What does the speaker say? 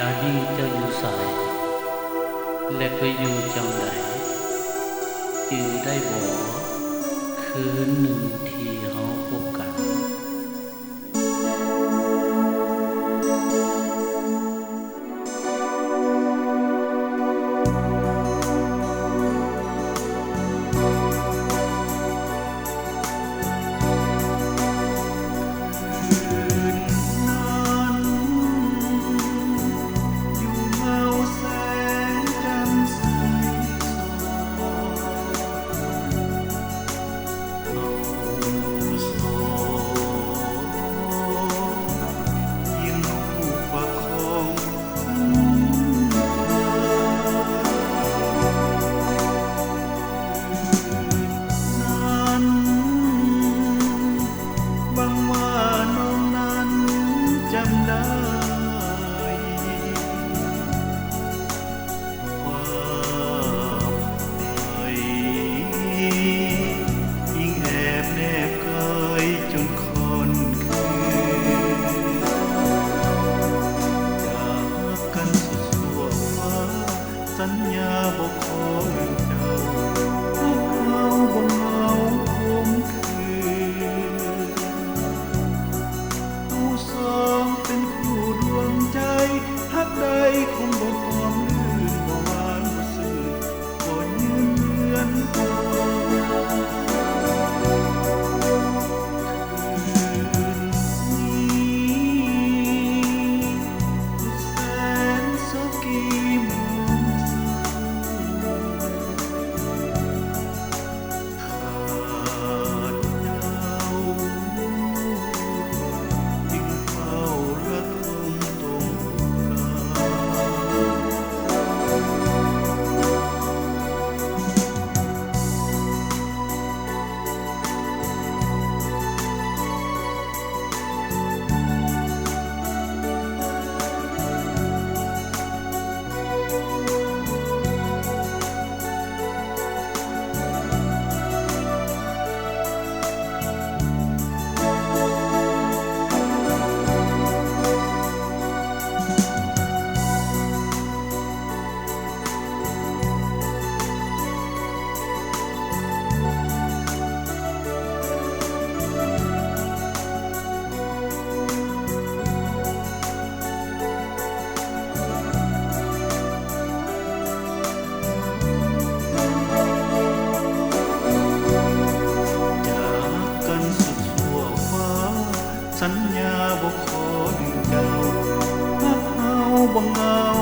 ลานี้เจ้าอยู่สายและไปอยู่จังใดจือได้บ่คืนหนึ่งที่เฮาพบกันสัญญาบอกขอลืมเจ้าถ้าเขาบ่เหงาคมคืนผู้สองเป็นคู่ดวงใจฮักใดคงบ่หอมลื่นบ่หวานบ่ซื่อบ่ยืนเหมือนเก่าสัญญาบอกขอลืมเจ้าถ้าเขาบ่เหงา